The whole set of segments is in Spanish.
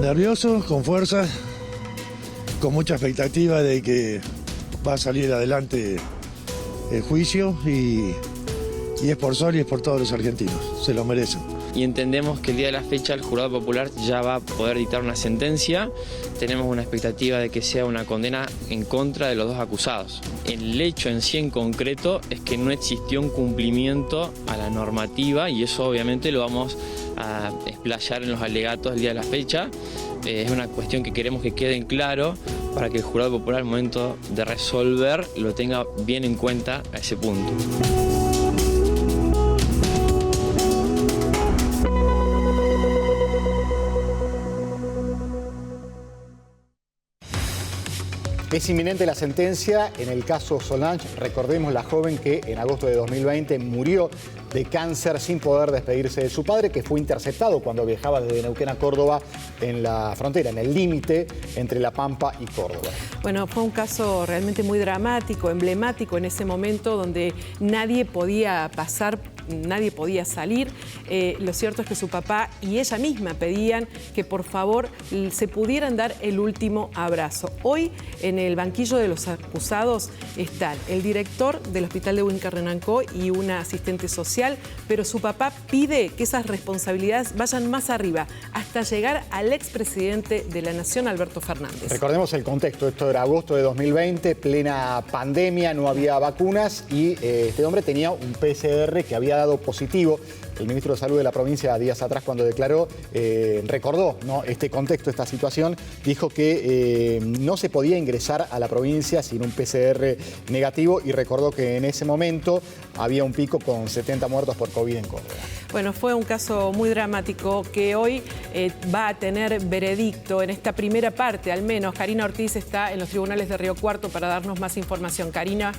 Nervioso, con fuerza, con mucha expectativa de que va a salir adelante el juicio y es por Sol y es por todos los argentinos, se lo merecen. Y entendemos que el día de la fecha el jurado popular ya va a poder dictar una sentencia. Tenemos una expectativa de que sea una condena en contra de los dos acusados. El hecho en sí en concreto es que no existió un cumplimiento a la normativa y eso obviamente lo vamos a explayar en los alegatos del día de la fecha. Es una cuestión que queremos que quede en claro para que el jurado popular al momento de resolver lo tenga bien en cuenta a ese punto. Es inminente la sentencia en el caso Solange. Recordemos la joven que en agosto de 2020 murió de cáncer sin poder despedirse de su padre, que fue interceptado cuando viajaba desde Neuquén a Córdoba en la frontera, en el límite entre La Pampa y Córdoba. Bueno, fue un caso realmente muy dramático, emblemático en ese momento donde nadie podía pasar, nadie podía salir. Lo cierto es que su papá y ella misma pedían que por favor se pudieran dar el último abrazo. Hoy en el banquillo de los acusados están el director del hospital de Huinca-Renancó y una asistente social, pero su papá pide que esas responsabilidades vayan más arriba, hasta llegar al expresidente de la Nación, Alberto Fernández. Recordemos el contexto, esto era agosto de 2020, plena pandemia, no había vacunas y este hombre tenía un PCR que había dado positivo. El ministro de Salud de la provincia, días atrás, cuando declaró, recordó, ¿no?, este contexto, esta situación, dijo que no se podía ingresar a la provincia sin un PCR negativo y recordó que en ese momento había un pico con 70 muertos por COVID en Córdoba. Bueno, fue un caso muy dramático que hoy va a tener veredicto en esta primera parte, al menos. Karina Ortiz está en los tribunales de Río Cuarto para darnos más información. Karina.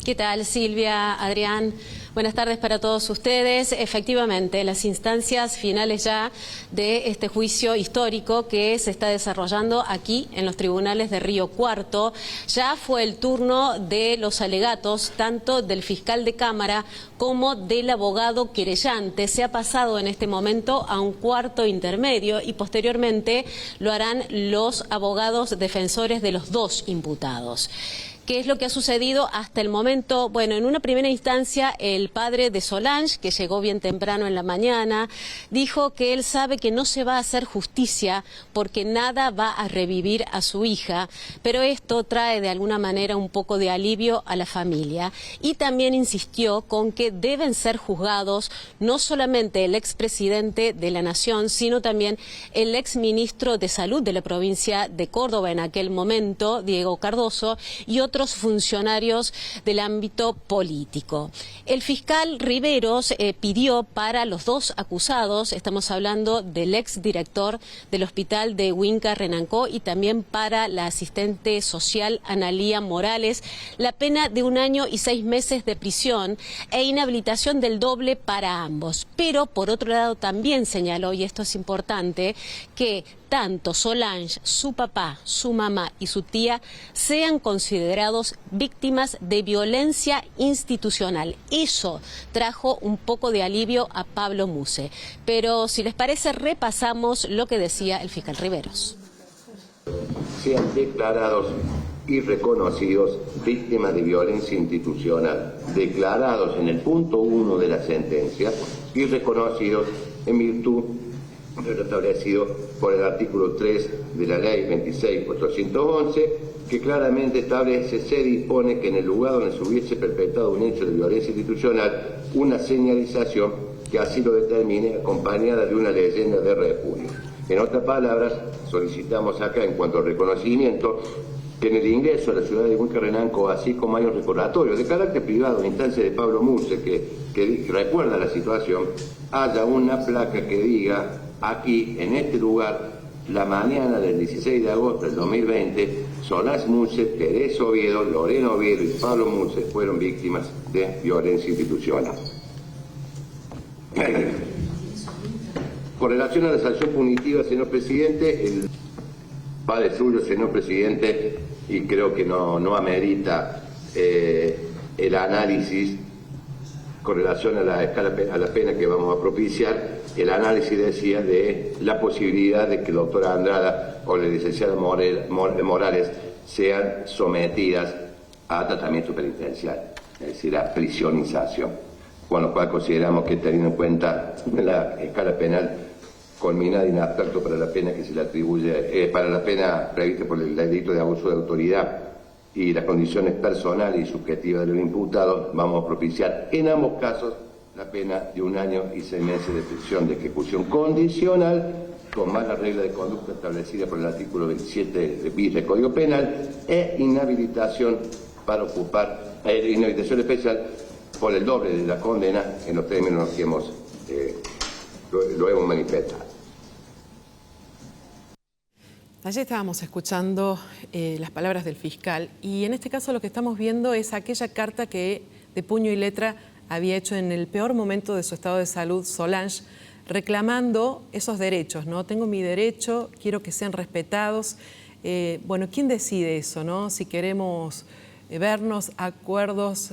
¿Qué tal, Silvia, Adrián? Buenas tardes para todos ustedes. Efectivamente, las instancias finales ya de este juicio histórico que se está desarrollando aquí en los tribunales de Río Cuarto. Ya fue el turno de los alegatos, tanto del fiscal de Cámara como del abogado querellante. Se ha pasado en este momento a un cuarto intermedio y posteriormente lo harán los abogados defensores de los dos imputados. ¿Qué es lo que ha sucedido hasta el momento? Bueno, en una primera instancia, el padre de Solange, que llegó bien temprano en la mañana, dijo que él sabe que no se va a hacer justicia porque nada va a revivir a su hija, pero esto trae de alguna manera un poco de alivio a la familia. Y también insistió con que deben ser juzgados no solamente el expresidente de la Nación, sino también el exministro de Salud de la provincia de Córdoba en aquel momento, Diego Cardoso, y otros funcionarios del ámbito político. El fiscal Riveros pidió para los dos acusados, estamos hablando del exdirector del hospital de Huinca-Renancó y también para la asistente social Analía Morales, la pena de 1 año y 6 meses de prisión e inhabilitación del doble para ambos. Pero por otro lado también señaló, y esto es importante, que tanto Solange, su papá, su mamá y su tía sean considerados víctimas de violencia institucional. Eso trajo un poco de alivio a Pablo Muse. Pero si les parece, repasamos lo que decía el fiscal Riveros. Sean declarados y reconocidos víctimas de violencia institucional, declarados en el punto 1 de la sentencia y reconocidos en virtud de lo establecido por el artículo 3 de la ley 26.411, que claramente establece, se dispone que en el lugar donde se hubiese perpetrado un hecho de violencia institucional, una señalización que así lo determine, acompañada de una leyenda de repudio. En otras palabras, solicitamos acá, en cuanto al reconocimiento, que en el ingreso a la ciudad de Huinca-Renancó, así como hay un recordatorio de carácter privado en instancia de Pablo Muse, que recuerda la situación, haya una placa que diga: aquí, en este lugar, la mañana del 16 de agosto del 2020, Solange Muse, Teresa Oviedo, Lorena Oviedo y Pablo Muse fueron víctimas de violencia institucional. Con relación a la sanción punitiva, señor presidente, el padre suyo, señor presidente, y creo que no amerita el análisis con relación a la pena que vamos a propiciar, el análisis decía de la posibilidad de que el doctor Andrada o la licenciada Morales sean sometidas a tratamiento penitenciario, es decir, a prisionización, con lo cual consideramos que, teniendo en cuenta la escala penal culminada inapto para la pena que se le atribuye, para la pena prevista por el delito de abuso de autoridad y las condiciones personales y subjetivas de los imputados, vamos a propiciar en ambos casos la pena de 1 año y 6 meses de prisión de ejecución condicional, con más la regla de conducta establecida por el artículo 27 bis del Código Penal, e inhabilitación para ocupar, inhabilitación especial por el doble de la condena en los términos que lo hemos manifestado. Ayer estábamos escuchando las palabras del fiscal y en este caso lo que estamos viendo es aquella carta que de puño y letra había hecho en el peor momento de su estado de salud Solange, reclamando esos derechos, ¿no? Tengo mi derecho, quiero que sean respetados. Bueno, ¿quién decide eso, no? Si queremos vernos, acuerdos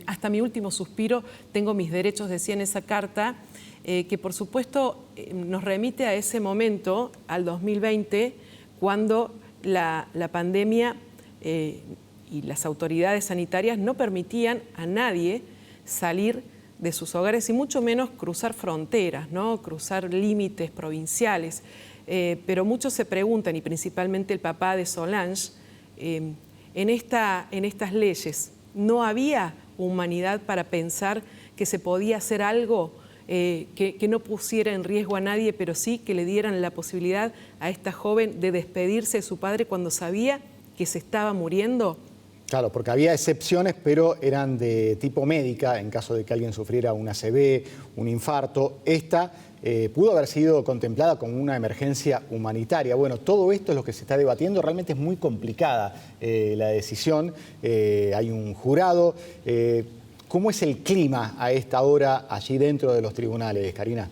hasta mi último suspiro, tengo mis derechos, decía en esa carta, que por supuesto nos remite a ese momento, al 2020, cuando la pandemia y las autoridades sanitarias no permitían a nadie salir de sus hogares y mucho menos cruzar fronteras, ¿no? Cruzar límites provinciales. Pero muchos se preguntan, y principalmente el papá de Solange, en estas leyes, ¿no había humanidad para pensar que se podía hacer algo que no pusiera en riesgo a nadie, pero sí que le dieran la posibilidad a esta joven de despedirse de su padre cuando sabía que se estaba muriendo? Claro, porque había excepciones, pero eran de tipo médica, en caso de que alguien sufriera un ACV, un infarto. Esta pudo haber sido contemplada como una emergencia humanitaria. Bueno, todo esto es lo que se está debatiendo. Realmente es muy complicada la decisión. Hay un jurado. ¿Cómo es el clima a esta hora allí dentro de los tribunales, Karina?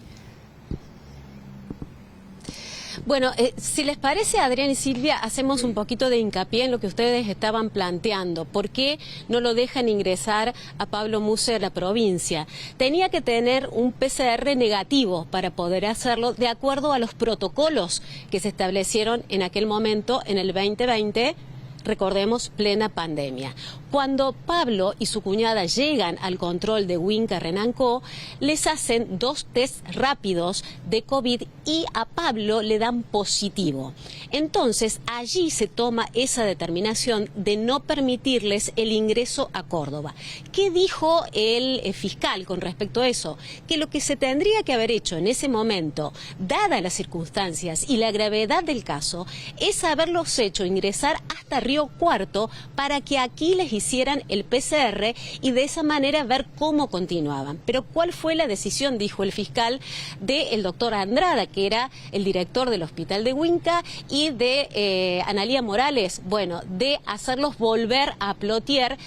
Bueno, si les parece, Adrián y Silvia, hacemos un poquito de hincapié en lo que ustedes estaban planteando. ¿Por qué no lo dejan ingresar a Pablo Muse a la provincia? Tenía que tener un PCR negativo para poder hacerlo de acuerdo a los protocolos que se establecieron en aquel momento, en el 2020, recordemos, plena pandemia. Cuando Pablo y su cuñada llegan al control de Huinca Renancó, les hacen 2 test rápidos de COVID y a Pablo le dan positivo. Entonces, allí se toma esa determinación de no permitirles el ingreso a Córdoba. ¿Qué dijo el fiscal con respecto a eso? Que lo que se tendría que haber hecho en ese momento, dadas las circunstancias y la gravedad del caso, es haberlos hecho ingresar hasta Río Cuarto para que aquí les hicieran el PCR y de esa manera ver cómo continuaban. Pero ¿cuál fue la decisión, dijo el fiscal, del doctor Andrada, que era el director del hospital de Huinca, y de Analía Morales? Bueno, de hacerlos volver a Plotier,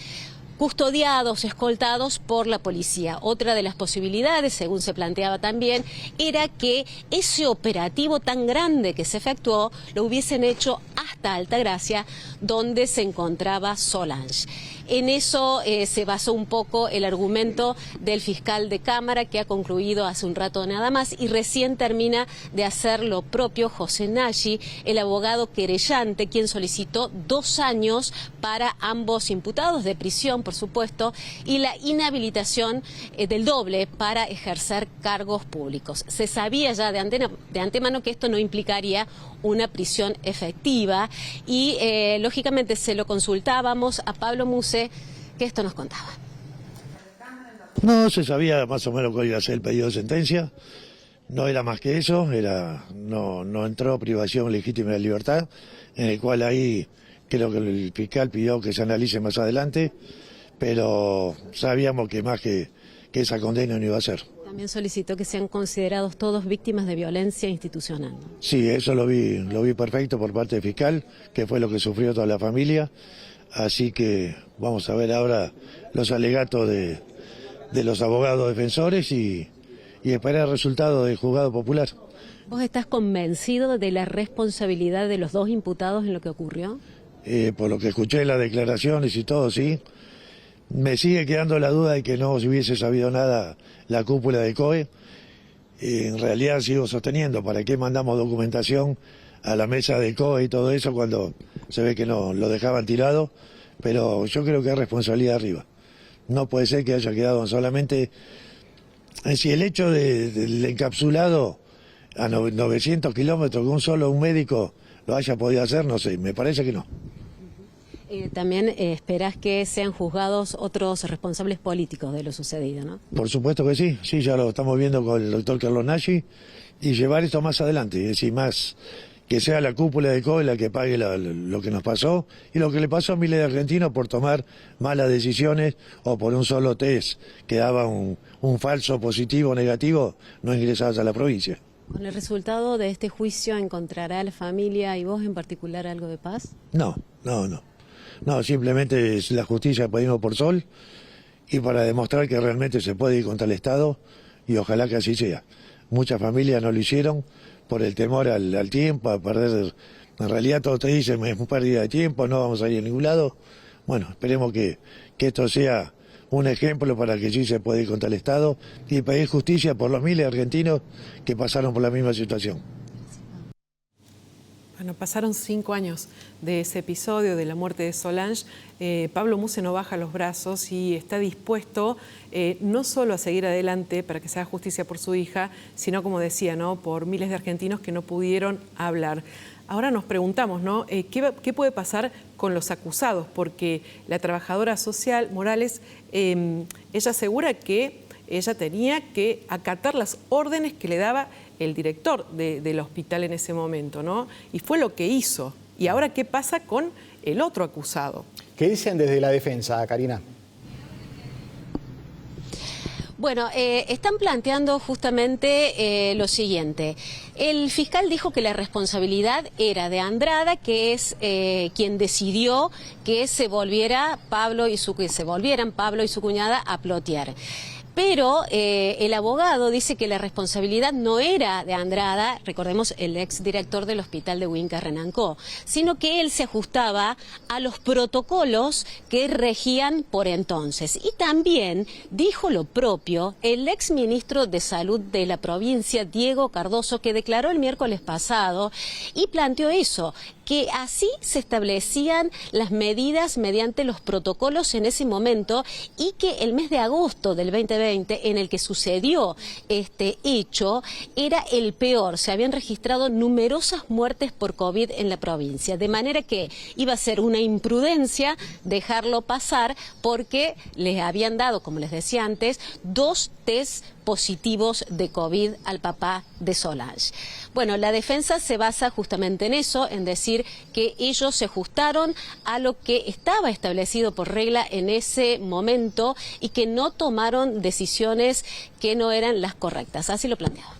custodiados, escoltados por la policía. Otra de las posibilidades, según se planteaba también, era que ese operativo tan grande que se efectuó lo hubiesen hecho hasta Altagracia, donde se encontraba Solange. En eso se basó un poco el argumento del fiscal de Cámara, que ha concluido hace un rato nada más, y recién termina de hacer lo propio José Nagy, el abogado querellante, quien solicitó 2 años para ambos imputados de prisión, por supuesto, y la inhabilitación del doble para ejercer cargos públicos. Se sabía ya de antemano que esto no implicaría una prisión efectiva y lógicamente se lo consultábamos a Pablo Muse, que esto nos contaba. No, se sabía más o menos cuál iba a ser el pedido de sentencia, no era más que eso, no entró privación legítima de libertad, en el cual ahí creo que el fiscal pidió que se analice más adelante, pero sabíamos que más que esa condena no iba a ser. También solicitó que sean considerados todos víctimas de violencia institucional, ¿no? Sí, eso lo vi perfecto por parte del fiscal, que fue lo que sufrió toda la familia, así que vamos a ver ahora los alegatos de los abogados defensores y esperar el resultado del juzgado popular. ¿Vos estás convencido de la responsabilidad de los 2 imputados en lo que ocurrió? Por lo que escuché las declaraciones y todo, sí, Me sigue quedando la duda de que no se hubiese sabido nada la cúpula de COE. En realidad sigo sosteniendo, ¿para qué mandamos documentación a la mesa de COE y todo eso cuando se ve que no lo dejaban tirado? Pero yo creo que es responsabilidad arriba. No puede ser que haya quedado solamente... Si el hecho del encapsulado a 900 kilómetros que un médico lo haya podido hacer, no sé, me parece que no. También esperás que sean juzgados otros responsables políticos de lo sucedido, ¿no? Por supuesto que sí, sí, ya lo estamos viendo con el doctor Carlos Nagy, y llevar esto más adelante, es decir, más que sea la cúpula de COE la que pague lo que nos pasó y lo que le pasó a miles de argentinos por tomar malas decisiones o por un solo test que daba un falso positivo o negativo, no ingresadas a la provincia. ¿Con el resultado de este juicio encontrará la familia y vos en particular algo de paz? No, simplemente es la justicia pedimos por sol y para demostrar que realmente se puede ir contra el Estado y ojalá que así sea. Muchas familias no lo hicieron por el temor al tiempo, a perder. En realidad todos te dicen es una pérdida de tiempo, no vamos a ir a ningún lado. Bueno, esperemos que esto sea un ejemplo para que sí se pueda ir contra el Estado y pedir justicia por los miles de argentinos que pasaron por la misma situación. Bueno, pasaron 5 años de ese episodio, de la muerte de Solange. Pablo Muse no baja los brazos y está dispuesto no solo a seguir adelante para que se haga justicia por su hija, sino, como decía, ¿no?, por miles de argentinos que no pudieron hablar. Ahora nos preguntamos, ¿no?, ¿qué puede pasar con los acusados? Porque la trabajadora social, Morales, ella asegura que ella tenía que acatar las órdenes que le daba el director del hospital en ese momento, ¿no? Y fue lo que hizo. ¿Y ahora qué pasa con el otro acusado? ¿Qué dicen desde la defensa, Karina? Bueno, están planteando justamente lo siguiente. El fiscal dijo que la responsabilidad era de Andrada, que es quien decidió que se volvieran Pablo y su cuñada a plotear. Pero el abogado dice que la responsabilidad no era de Andrada, recordemos el exdirector del hospital de Huinca Renancó, sino que él se ajustaba a los protocolos que regían por entonces. Y también dijo lo propio el exministro de Salud de la provincia, Diego Cardoso, que declaró el miércoles pasado y planteó eso, que así se establecían las medidas mediante los protocolos en ese momento y que el mes de agosto del 2020, en el que sucedió este hecho, era el peor. Se habían registrado numerosas muertes por COVID en la provincia, de manera que iba a ser una imprudencia dejarlo pasar porque les habían dado, como les decía antes, 2 test positivos de COVID al papá de Solange. Bueno, la defensa se basa justamente en eso, en decir que ellos se ajustaron a lo que estaba establecido por regla en ese momento y que no tomaron decisiones que no eran las correctas. Así lo planteaba.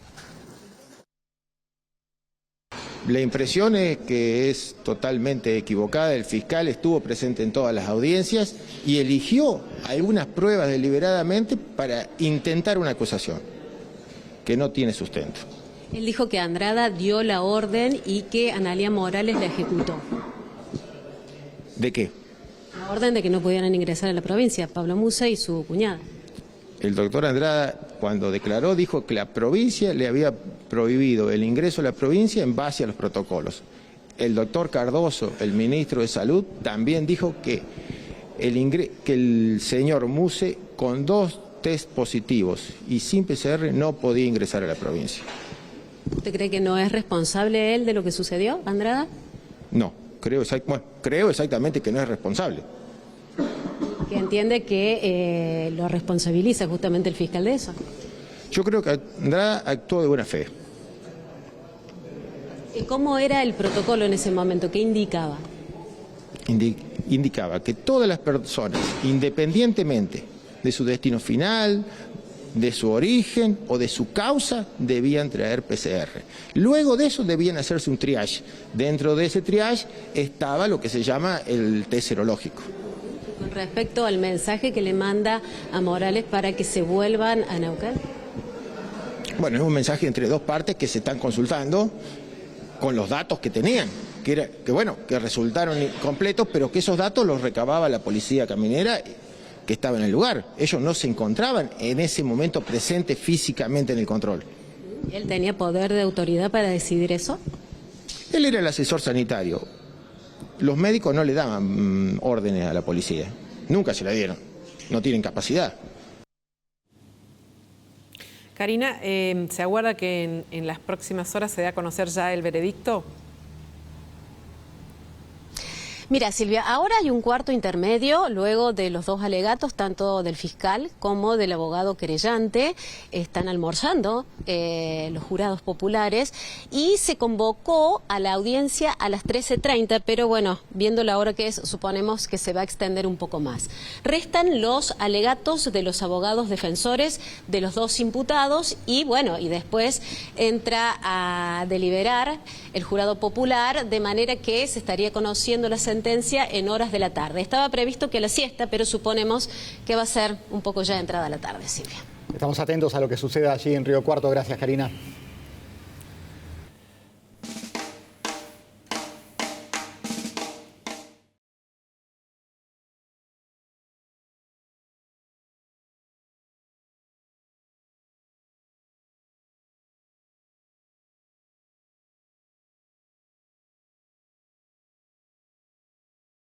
La impresión es que es totalmente equivocada. El fiscal estuvo presente en todas las audiencias y eligió algunas pruebas deliberadamente para intentar una acusación que no tiene sustento. Él dijo que Andrada dio la orden y que Analía Morales la ejecutó. ¿De qué? La orden de que no pudieran ingresar a la provincia, Pablo Muse y su cuñada. El doctor Andrada, cuando declaró, dijo que la provincia le había prohibido el ingreso a la provincia en base a los protocolos. El doctor Cardoso, el ministro de Salud, también dijo que el señor Muse, con 2 test positivos y sin PCR, no podía ingresar a la provincia. ¿Usted cree que no es responsable él de lo que sucedió, Andrada? No, creo exactamente que no es responsable. Que entiende que lo responsabiliza justamente el fiscal de eso. Yo creo que Andrada actuó de buena fe. ¿Y cómo era el protocolo en ese momento? ¿Qué indicaba? Indicaba que todas las personas, independientemente de su destino final, de su origen o de su causa, debían traer PCR. Luego de eso debían hacerse un triage. Dentro de ese triage estaba lo que se llama el test serológico. Con respecto al mensaje que le manda a Morales para que se vuelvan a Neuquén. Bueno, es un mensaje entre 2 partes que se están consultando con los datos que tenían, que resultaron incompletos, pero que esos datos los recababa la policía caminera que estaba en el lugar. Ellos no se encontraban en ese momento presentes físicamente en el control. ¿Él tenía poder de autoridad para decidir eso? Él era el asesor sanitario. Los médicos no le daban órdenes a la policía. Nunca se la dieron. No tienen capacidad. Karina, ¿se aguarda que en las próximas horas se dé a conocer ya el veredicto? Mira, Silvia, ahora hay un cuarto intermedio, luego de los dos alegatos, tanto del fiscal como del abogado querellante. Están almorzando los jurados populares y se convocó a la audiencia a las 13:30, pero bueno, viendo la hora que es, suponemos que se va a extender un poco más. Restan los alegatos de los abogados defensores de los dos imputados y bueno, y después entra a deliberar el jurado popular, de manera que se estaría conociendo la sentencia en horas de la tarde. Estaba previsto que la siesta, pero suponemos que va a ser un poco ya entrada la tarde, Silvia. Estamos atentos a lo que suceda allí en Río Cuarto. Gracias, Karina.